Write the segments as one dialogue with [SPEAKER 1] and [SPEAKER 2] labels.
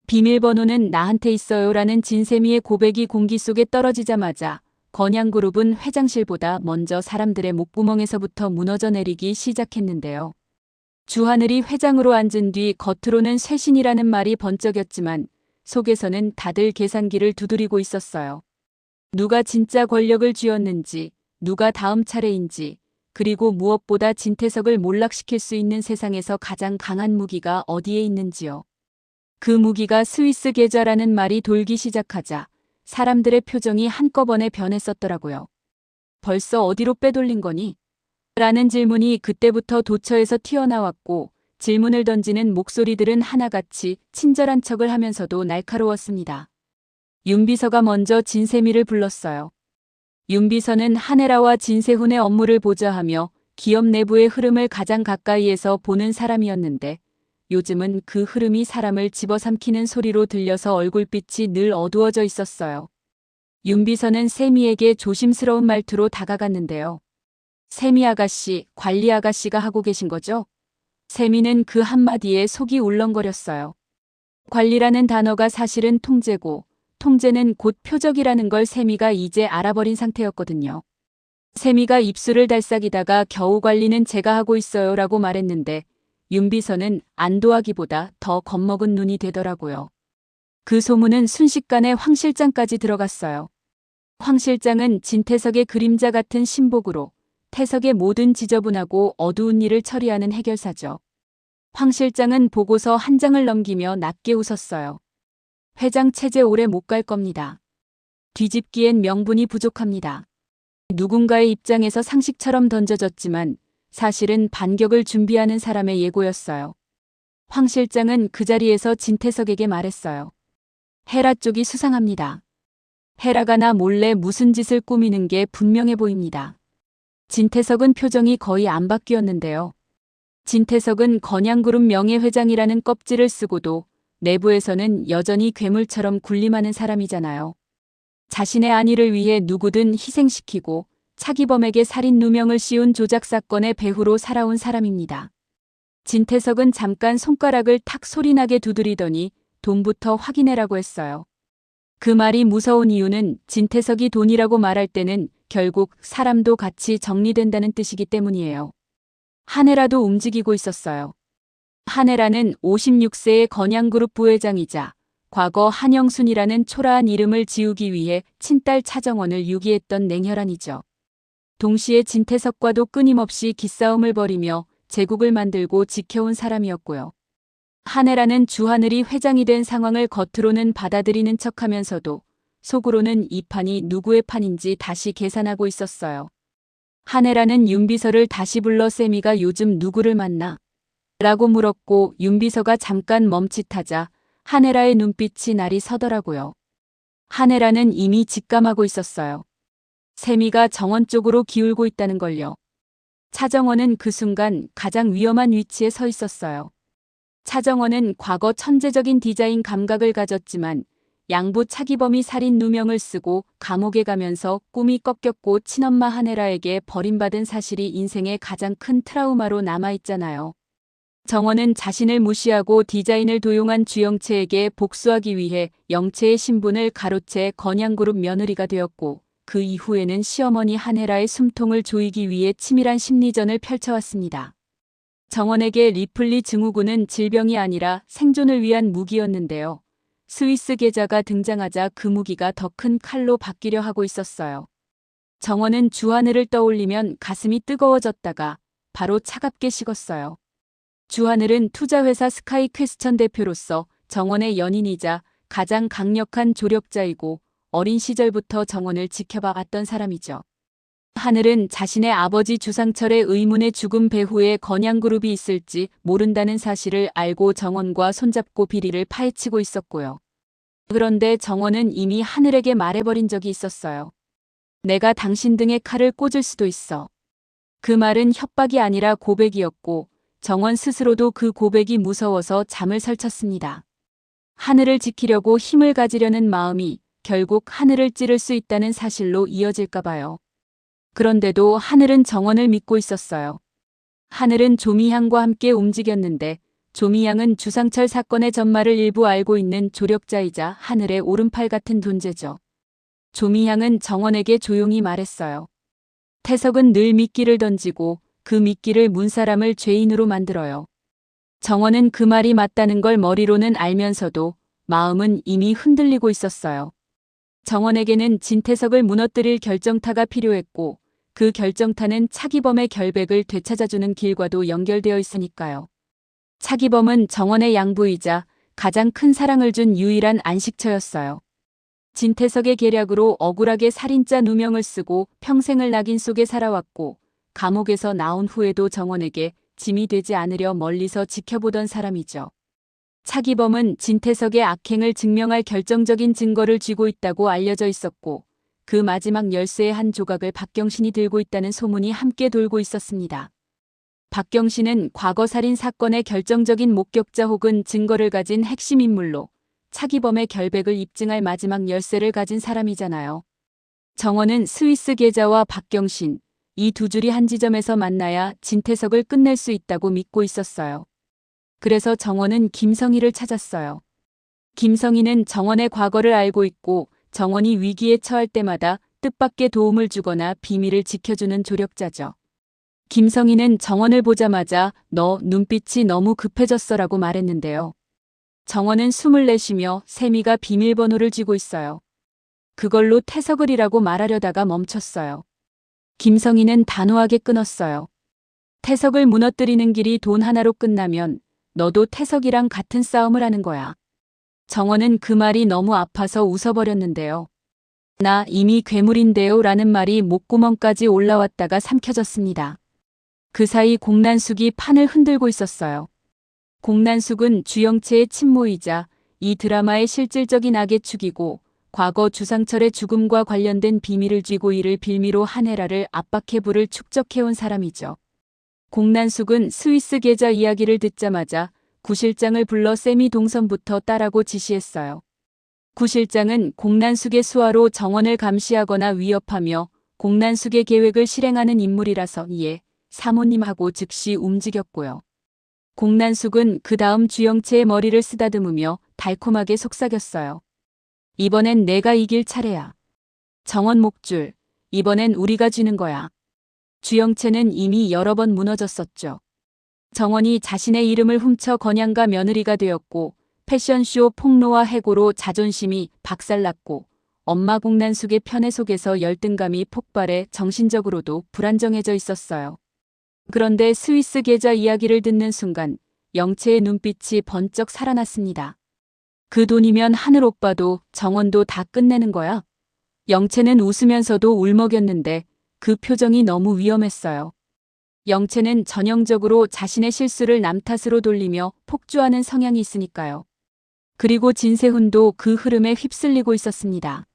[SPEAKER 1] 비밀번호는 나한테 있어요라는 진세미의 고백이 공기 속에 떨어지자마자 건양그룹은 회장실보다 먼저 사람들의 목구멍에서부터 무너져 내리기 시작했는데요. 주하늘이 회장으로 앉은 뒤 겉으로는 쇄신이라는 말이 번쩍였지만 속에서는 다들 계산기를 두드리고 있었어요. 누가 진짜 권력을 쥐었는지, 누가 다음 차례인지, 그리고 무엇보다 진태석을 몰락시킬 수 있는 세상에서 가장 강한 무기가 어디에 있는지요. 그 무기가 스위스 계좌라는 말이 돌기 시작하자 사람들의 표정이 한꺼번에 변했었더라고요. 벌써 어디로 빼돌린 거니? 라는 질문이 그때부터 도처에서 튀어나왔고 질문을 던지는 목소리들은 하나같이 친절한 척을 하면서도 날카로웠습니다. 윤비서가 먼저 진세미를 불렀어요. 윤비서는 한혜라와 진세훈의 업무를 보좌하며 기업 내부의 흐름을 가장 가까이에서 보는 사람이었는데 요즘은 그 흐름이 사람을 집어삼키는 소리로 들려서 얼굴빛이 늘 어두워져 있었어요. 윤비서는 세미에게 조심스러운 말투로 다가갔는데요. 세미 아가씨, 관리 아가씨가 하고 계신 거죠? 세미는 그 한마디에 속이 울렁거렸어요. 관리라는 단어가 사실은 통제고 통제는 곧 표적이라는 걸 세미가 이제 알아버린 상태였거든요. 세미가 입술을 달싹이다가 겨우 관리는 제가 하고 있어요 라고 말했는데 윤비서는 안도하기보다 더 겁먹은 눈이 되더라고요. 그 소문은 순식간에 황 실장까지 들어갔어요. 황 실장은 진태석의 그림자 같은 신복으로 태석의 모든 지저분하고 어두운 일을 처리하는 해결사죠. 황 실장은 보고서 한 장을 넘기며 낮게 웃었어요. 회장 체제 오래 못 갈 겁니다. 뒤집기엔 명분이 부족합니다. 누군가의 입장에서 상식처럼 던져졌지만 사실은 반격을 준비하는 사람의 예고였어요. 황 실장은 그 자리에서 진태석에게 말했어요. 헤라 쪽이 수상합니다. 헤라가 나 몰래 무슨 짓을 꾸미는 게 분명해 보입니다. 진태석은 표정이 거의 안 바뀌었는데요. 진태석은 건양그룹 명예회장이라는 껍질을 쓰고도 내부에서는 여전히 괴물처럼 군림하는 사람이잖아요. 자신의 안위를 위해 누구든 희생시키고 차기범에게 살인 누명을 씌운 조작 사건의 배후로 살아온 사람입니다. 진태석은 잠깐 손가락을 탁 소리나게 두드리더니 돈부터 확인해라고 했어요. 그 말이 무서운 이유는 진태석이 돈이라고 말할 때는 결국 사람도 같이 정리된다는 뜻이기 때문이에요. 한혜라도 움직이고 있었어요. 한혜라는 56세의 건양그룹 부회장이자 과거 한영순이라는 초라한 이름을 지우기 위해 친딸 차정원을 유기했던 냉혈한이죠. 동시에 진태석과도 끊임없이 기싸움을 벌이며 제국을 만들고 지켜온 사람이었고요. 한혜라는 주하늘이 회장이 된 상황을 겉으로는 받아들이는 척하면서도 속으로는 이 판이 누구의 판인지 다시 계산하고 있었어요. 한혜라는 윤비서를 다시 불러 세미가 요즘 누구를 만나? 라고 물었고 윤비서가 잠깐 멈칫하자 한혜라의 눈빛이 날이 서더라고요. 한혜라는 이미 직감하고 있었어요. 세미가 정원 쪽으로 기울고 있다는 걸요. 차정원은 그 순간 가장 위험한 위치에 서 있었어요. 차정원은 과거 천재적인 디자인 감각을 가졌지만 양부 차기범이 살인 누명을 쓰고 감옥에 가면서 꿈이 꺾였고 친엄마 한혜라에게 버림받은 사실이 인생의 가장 큰 트라우마로 남아있잖아요. 정원은 자신을 무시하고 디자인을 도용한 주영채에게 복수하기 위해 영채의 신분을 가로채 건양그룹 며느리가 되었고 그 이후에는 시어머니 한혜라의 숨통을 조이기 위해 치밀한 심리전을 펼쳐왔습니다. 정원에게 리플리 증후군은 질병이 아니라 생존을 위한 무기였는데요. 스위스 계좌가 등장하자 그 무기가 더 큰 칼로 바뀌려 하고 있었어요. 정원은 주하늘을 떠올리면 가슴이 뜨거워졌다가 바로 차갑게 식었어요. 주하늘은 투자회사 스카이퀘스천 대표로서 정원의 연인이자 가장 강력한 조력자이고 어린 시절부터 정원을 지켜봐 왔던 사람이죠. 하늘은 자신의 아버지 주상철의 의문의 죽음 배후에 건양그룹이 있을지 모른다는 사실을 알고 정원과 손잡고 비리를 파헤치고 있었고요. 그런데 정원은 이미 하늘에게 말해버린 적이 있었어요. 내가 당신 등에 칼을 꽂을 수도 있어. 그 말은 협박이 아니라 고백이었고 정원 스스로도 그 고백이 무서워서 잠을 설쳤습니다. 하늘을 지키려고 힘을 가지려는 마음이 결국 하늘을 찌를 수 있다는 사실로 이어질까 봐요. 그런데도 하늘은 정원을 믿고 있었어요. 하늘은 조미향과 함께 움직였는데 조미양은 주상철 사건의 전말을 일부 알고 있는 조력자이자 하늘의 오른팔 같은 존재죠. 조미양은 정원에게 조용히 말했어요. 태석은 늘 미끼를 던지고 그 미끼를 문 사람을 죄인으로 만들어요. 정원은 그 말이 맞다는 걸 머리로는 알면서도 마음은 이미 흔들리고 있었어요. 정원에게는 진태석을 무너뜨릴 결정타가 필요했고 그 결정타는 차기범의 결백을 되찾아주는 길과도 연결되어 있으니까요. 차기범은 정원의 양부이자 가장 큰 사랑을 준 유일한 안식처였어요. 진태석의 계략으로 억울하게 살인자 누명을 쓰고 평생을 낙인 속에 살아왔고 감옥에서 나온 후에도 정원에게 짐이 되지 않으려 멀리서 지켜보던 사람이죠. 차기범은 진태석의 악행을 증명할 결정적인 증거를 쥐고 있다고 알려져 있었고 그 마지막 열쇠의 한 조각을 박경신이 들고 있다는 소문이 함께 돌고 있었습니다. 박경신은 과거 살인 사건의 결정적인 목격자 혹은 증거를 가진 핵심 인물로 차기범의 결백을 입증할 마지막 열쇠를 가진 사람이잖아요. 정원은 스위스 계좌와 박경신, 이 두 줄이 한 지점에서 만나야 진태석을 끝낼 수 있다고 믿고 있었어요. 그래서 정원은 김성희를 찾았어요. 김성희는 정원의 과거를 알고 있고 정원이 위기에 처할 때마다 뜻밖의 도움을 주거나 비밀을 지켜주는 조력자죠. 김성희는 정원을 보자마자 너 눈빛이 너무 급해졌어라고 말했는데요. 정원은 숨을 내쉬며 세미가 비밀번호를 쥐고 있어요. 그걸로 태석을이라고 말하려다가 멈췄어요. 김성희는 단호하게 끊었어요. 태석을 무너뜨리는 길이 돈 하나로 끝나면 너도 태석이랑 같은 싸움을 하는 거야. 정원은 그 말이 너무 아파서 웃어버렸는데요. 나 이미 괴물인데요 라는 말이 목구멍까지 올라왔다가 삼켜졌습니다. 그 사이 공난숙이 판을 흔들고 있었어요. 공난숙은 주영채의 친모이자 이 드라마의 실질적인 악의 축이고 과거 주상철의 죽음과 관련된 비밀을 쥐고 이를 빌미로 한혜라를 압박해 부를 축적해온 사람이죠. 공난숙은 스위스 계좌 이야기를 듣자마자 구 실장을 불러 세미 동선부터 따라고 지시했어요. 구 실장은 공난숙의 수하로 정원을 감시하거나 위협하며 공난숙의 계획을 실행하는 인물이라서 이에 사모님하고 즉시 움직였고요. 공난숙은 그 다음 주영채의 머리를 쓰다듬으며 달콤하게 속삭였어요. 이번엔 내가 이길 차례야. 정원 목줄, 이번엔 우리가 쥐는 거야. 주영채는 이미 여러 번 무너졌었죠. 정원이 자신의 이름을 훔쳐 건양가 며느리가 되었고 패션쇼 폭로와 해고로 자존심이 박살났고 엄마 공난숙의 편애 속에서 열등감이 폭발해 정신적으로도 불안정해져 있었어요. 그런데 스위스 계좌 이야기를 듣는 순간 영채의 눈빛이 번쩍 살아났습니다. 그 돈이면 하늘 오빠도 정원도 다 끝내는 거야? 영채는 웃으면서도 울먹였는데 그 표정이 너무 위험했어요. 영채는 전형적으로 자신의 실수를 남 탓으로 돌리며 폭주하는 성향이 있으니까요. 그리고 진세훈도 그 흐름에 휩쓸리고 있었습니다.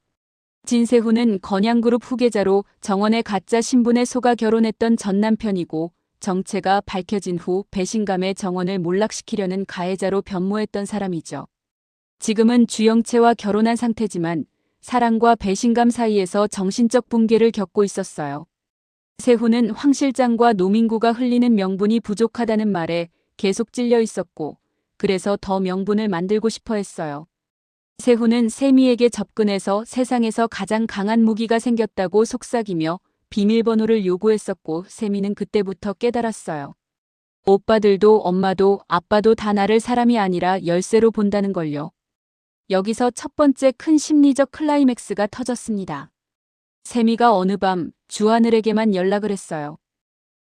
[SPEAKER 1] 진세훈은 건양그룹 후계자로 정원의 가짜 신분에 속아 결혼했던 전 남편이고 정체가 밝혀진 후 배신감에 정원을 몰락시키려는 가해자로 변모했던 사람이죠. 지금은 주영채와 결혼한 상태지만 사랑과 배신감 사이에서 정신적 붕괴를 겪고 있었어요. 세훈은 황 실장과 노민구가 흘리는 명분이 부족하다는 말에 계속 찔려 있었고 그래서 더 명분을 만들고 싶어 했어요. 세훈은 세미에게 접근해서 세상에서 가장 강한 무기가 생겼다고 속삭이며 비밀번호를 요구했었고 세미는 그때부터 깨달았어요. 오빠들도 엄마도 아빠도 다 나를 사람이 아니라 열쇠로 본다는 걸요. 여기서 첫 번째 큰 심리적 클라이맥스가 터졌습니다. 세미가 어느 밤 주하늘에게만 연락을 했어요.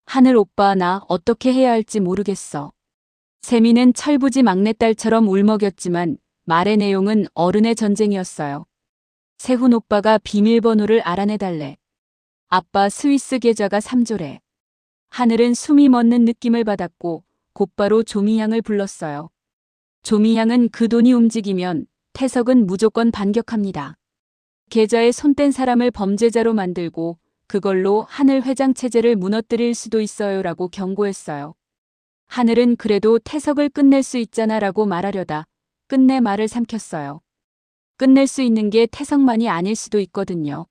[SPEAKER 1] 하늘 오빠 나 어떻게 해야 할지 모르겠어. 세미는 철부지 막내딸처럼 울먹였지만 말의 내용은 어른의 전쟁이었어요. 세훈 오빠가 비밀번호를 알아내달래. 아빠 스위스 계좌가 3조래. 하늘은 숨이 멎는 느낌을 받았고 곧바로 조미향을 불렀어요. 조미향은 그 돈이 움직이면 태석은 무조건 반격합니다. 계좌에 손댄 사람을 범죄자로 만들고 그걸로 하늘 회장 체제를 무너뜨릴 수도 있어요 라고 경고했어요. 하늘은 그래도 태석을 끝낼 수 있잖아 라고 말하려다 끝내 말을 삼켰어요. 끝낼 수 있는 게 태석만이 아닐 수도 있거든요.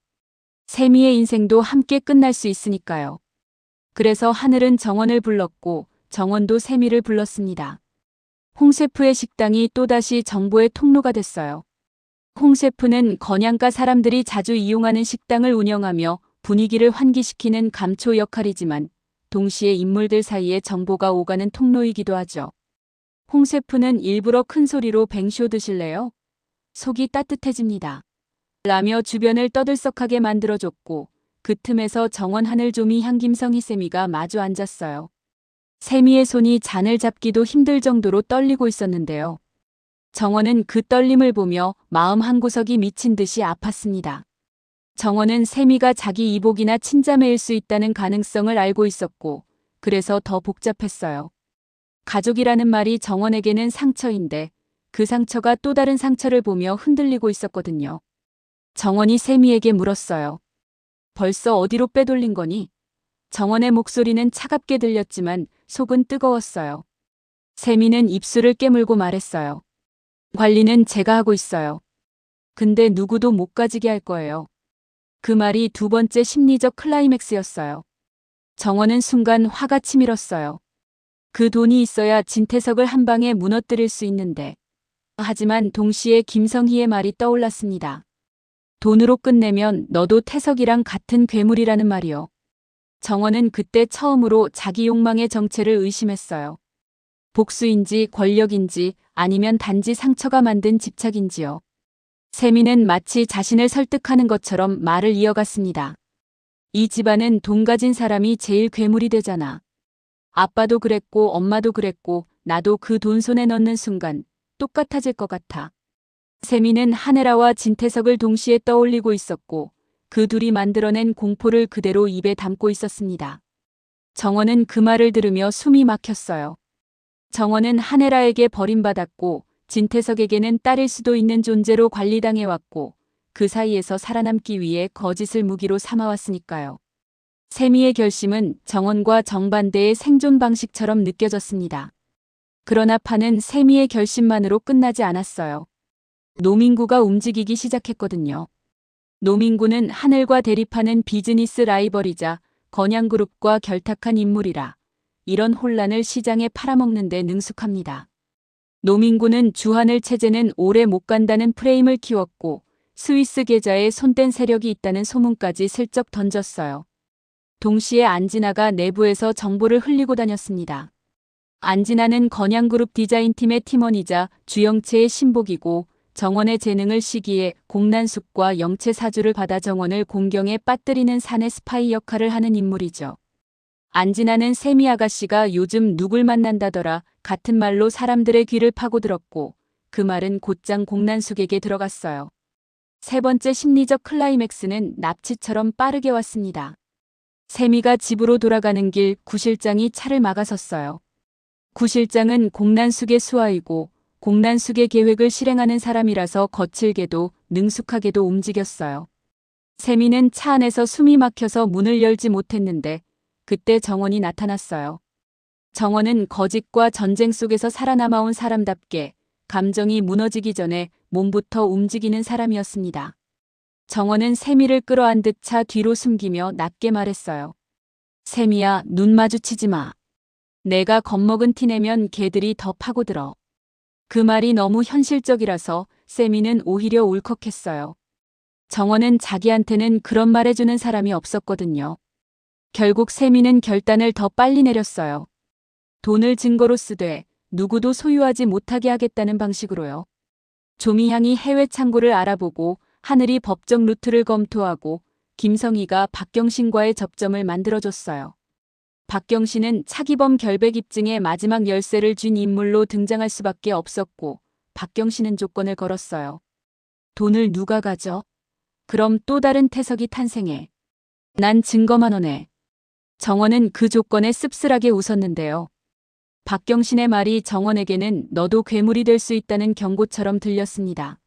[SPEAKER 1] 세미의 인생도 함께 끝날 수 있으니까요. 그래서 하늘은 정원을 불렀고 정원도 세미를 불렀습니다. 홍 셰프의 식당이 또다시 정보의 통로가 됐어요. 홍 셰프는 건양가 사람들이 자주 이용하는 식당을 운영하며 분위기를 환기시키는 감초 역할이지만 동시에 인물들 사이에 정보가 오가는 통로이기도 하죠. 홍 셰프는 일부러 큰 소리로 뱅쇼 드실래요? 속이 따뜻해집니다. 라며 주변을 떠들썩하게 만들어줬고 그 틈에서 정원 하늘조미 향김성희 세미가 마주 앉았어요. 세미의 손이 잔을 잡기도 힘들 정도로 떨리고 있었는데요. 정원은 그 떨림을 보며 마음 한구석이 미친 듯이 아팠습니다. 정원은 세미가 자기 이복이나 친자매일 수 있다는 가능성을 알고 있었고 그래서 더 복잡했어요. 가족이라는 말이 정원에게는 상처인데 그 상처가 또 다른 상처를 보며 흔들리고 있었거든요. 정원이 세미에게 물었어요. 벌써 어디로 빼돌린 거니? 정원의 목소리는 차갑게 들렸지만 속은 뜨거웠어요. 세미는 입술을 깨물고 말했어요. 관리는 제가 하고 있어요. 근데 누구도 못 가지게 할 거예요. 그 말이 두 번째 심리적 클라이맥스였어요. 정원은 순간 화가 치밀었어요. 그 돈이 있어야 진태석을 한 방에 무너뜨릴 수 있는데. 하지만 동시에 김성희의 말이 떠올랐습니다. 돈으로 끝내면 너도 태석이랑 같은 괴물이라는 말이요. 정원은 그때 처음으로 자기 욕망의 정체를 의심했어요. 복수인지 권력인지 아니면 단지 상처가 만든 집착인지요. 세미는 마치 자신을 설득하는 것처럼 말을 이어갔습니다. 이 집안은 돈 가진 사람이 제일 괴물이 되잖아. 아빠도 그랬고 엄마도 그랬고 나도 그 돈 손에 넣는 순간 똑같아질 것 같아. 세미는 한혜라와 진태석을 동시에 떠올리고 있었고 그 둘이 만들어낸 공포를 그대로 입에 담고 있었습니다. 정원은 그 말을 들으며 숨이 막혔어요. 정원은 한혜라에게 버림받았고 진태석에게는 딸일 수도 있는 존재로 관리당해왔고 그 사이에서 살아남기 위해 거짓을 무기로 삼아왔으니까요. 세미의 결심은 정원과 정반대의 생존 방식처럼 느껴졌습니다. 그러나 판은 세미의 결심만으로 끝나지 않았어요. 노민구가 움직이기 시작했거든요. 노민구는 하늘과 대립하는 비즈니스 라이벌이자 건양그룹과 결탁한 인물이라 이런 혼란을 시장에 팔아먹는 데 능숙합니다. 노민구는 주하늘 체제는 오래 못 간다는 프레임을 키웠고 스위스 계좌에 손댄 세력이 있다는 소문까지 슬쩍 던졌어요. 동시에 안진아가 내부에서 정보를 흘리고 다녔습니다. 안진아는 건양그룹 디자인팀의 팀원이자 주영채의 신복이고 정원의 재능을 시기에 공난숙과 영채 사주를 받아 정원을 공경에 빠뜨리는 사내 스파이 역할을 하는 인물이죠. 안진아는 세미 아가씨가 요즘 누굴 만난다더라 같은 말로 사람들의 귀를 파고들었고 그 말은 곧장 공난숙에게 들어갔어요. 세 번째 심리적 클라이맥스는 납치처럼 빠르게 왔습니다. 세미가 집으로 돌아가는 길 구실장이 차를 막아섰어요. 구실장은 공난숙의 수하이고 공난숙의 계획을 실행하는 사람이라서 거칠게도 능숙하게도 움직였어요. 세미는 차 안에서 숨이 막혀서 문을 열지 못했는데 그때 정원이 나타났어요. 정원은 거짓과 전쟁 속에서 살아남아온 사람답게 감정이 무너지기 전에 몸부터 움직이는 사람이었습니다. 정원은 세미를 끌어안듯 차 뒤로 숨기며 낮게 말했어요. 세미야, 눈 마주치지 마. 내가 겁먹은 티 내면 걔들이 더 파고들어. 그 말이 너무 현실적이라서 세미는 오히려 울컥했어요. 정원은 자기한테는 그런 말해주는 사람이 없었거든요. 결국 세미는 결단을 더 빨리 내렸어요. 돈을 증거로 쓰되 누구도 소유하지 못하게 하겠다는 방식으로요. 조미향이 해외 창고를 알아보고 하늘이 법적 루트를 검토하고 김성희가 박경신과의 접점을 만들어줬어요. 박경신은 차기범 결백 입증의 마지막 열쇠를 쥔 인물로 등장할 수밖에 없었고 박경신은 조건을 걸었어요. 돈을 누가 가져? 그럼 또 다른 태석이 탄생해. 난 증거만 원해. 정원은 그 조건에 씁쓸하게 웃었는데요. 박경신의 말이 정원에게는 너도 괴물이 될 수 있다는 경고처럼 들렸습니다.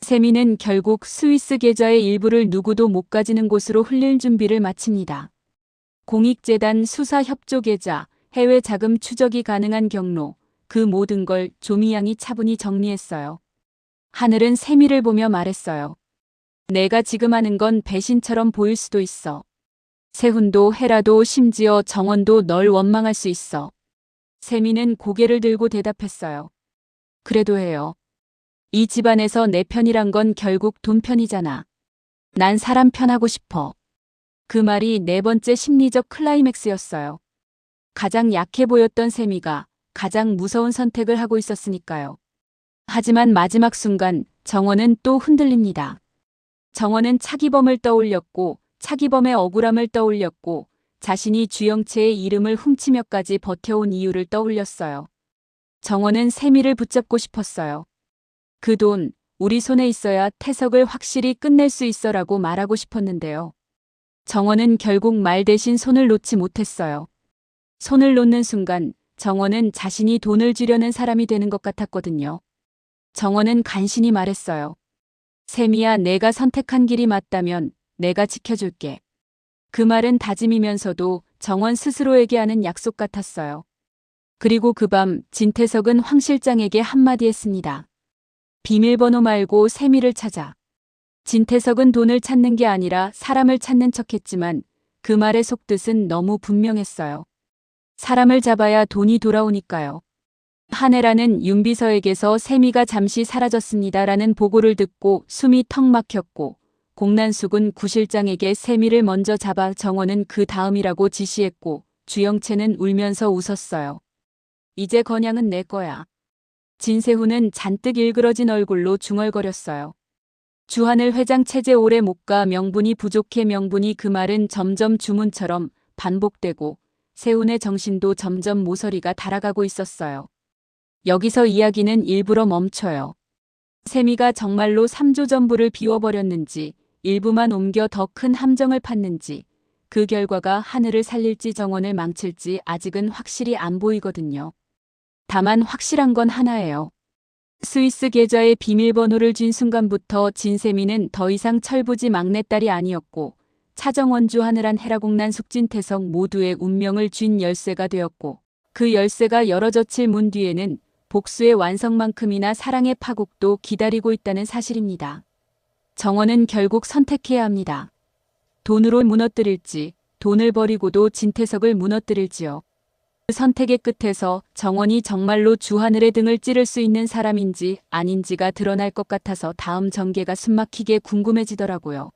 [SPEAKER 1] 세미는 결국 스위스 계좌의 일부를 누구도 못 가지는 곳으로 흘릴 준비를 마칩니다. 공익재단 수사협조계좌, 해외 자금 추적이 가능한 경로, 그 모든 걸 조미양이 차분히 정리했어요. 하늘은 세미를 보며 말했어요. 내가 지금 하는 건 배신처럼 보일 수도 있어. 세훈도 헤라도 심지어 정원도 널 원망할 수 있어. 세미는 고개를 들고 대답했어요. 그래도 해요. 이 집안에서 내 편이란 건 결국 돈 편이잖아. 난 사람 편하고 싶어. 그 말이 네 번째 심리적 클라이맥스였어요. 가장 약해 보였던 세미가 가장 무서운 선택을 하고 있었으니까요. 하지만 마지막 순간 정원은 또 흔들립니다. 정원은 차기범을 떠올렸고 차기범의 억울함을 떠올렸고 자신이 주영채의 이름을 훔치며까지 버텨온 이유를 떠올렸어요. 정원은 세미를 붙잡고 싶었어요. 그 돈, 우리 손에 있어야 태석을 확실히 끝낼 수 있어라고 말하고 싶었는데요. 정원은 결국 말 대신 손을 놓지 못했어요. 손을 놓는 순간 정원은 자신이 돈을 주려는 사람이 되는 것 같았거든요. 정원은 간신히 말했어요. 세미야, 내가 선택한 길이 맞다면 내가 지켜줄게. 그 말은 다짐이면서도 정원 스스로에게 하는 약속 같았어요. 그리고 그 밤 진태석은 황 실장에게 한마디 했습니다. 비밀번호 말고 세미를 찾아. 진태석은 돈을 찾는 게 아니라 사람을 찾는 척했지만 그 말의 속뜻은 너무 분명했어요. 사람을 잡아야 돈이 돌아오니까요. 한혜라는 윤비서에게서 세미가 잠시 사라졌습니다라는 보고를 듣고 숨이 턱 막혔고 공난숙은 구실장에게 세미를 먼저 잡아 정원은 그 다음이라고 지시했고 주영채는 울면서 웃었어요. 이제 건양은 내 거야. 진세훈은 잔뜩 일그러진 얼굴로 중얼거렸어요. 주하늘 회장 체제 오래 못 가 명분이 부족해 명분이 그 말은 점점 주문처럼 반복되고 세훈의 정신도 점점 모서리가 달아가고 있었어요. 여기서 이야기는 일부러 멈춰요. 세미가 정말로 3조 전부를 비워버렸는지 일부만 옮겨 더 큰 함정을 팠는지 그 결과가 하늘을 살릴지 정원을 망칠지 아직은 확실히 안 보이거든요. 다만 확실한 건 하나예요. 스위스 계좌에 비밀번호를 준 순간부터 진세미는 더 이상 철부지 막내딸이 아니었고 차정원 주하늘한 헤라공난 숙진태석 모두의 운명을 쥔 열쇠가 되었고 그 열쇠가 열어젖힐 문 뒤에는 복수의 완성만큼이나 사랑의 파국도 기다리고 있다는 사실입니다. 정원은 결국 선택해야 합니다. 돈으로 무너뜨릴지 돈을 버리고도 진태석을 무너뜨릴지요. 그 선택의 끝에서 정원이 정말로 주하늘의 등을 찌를 수 있는 사람인지 아닌지가 드러날 것 같아서 다음 전개가 숨막히게 궁금해지더라고요.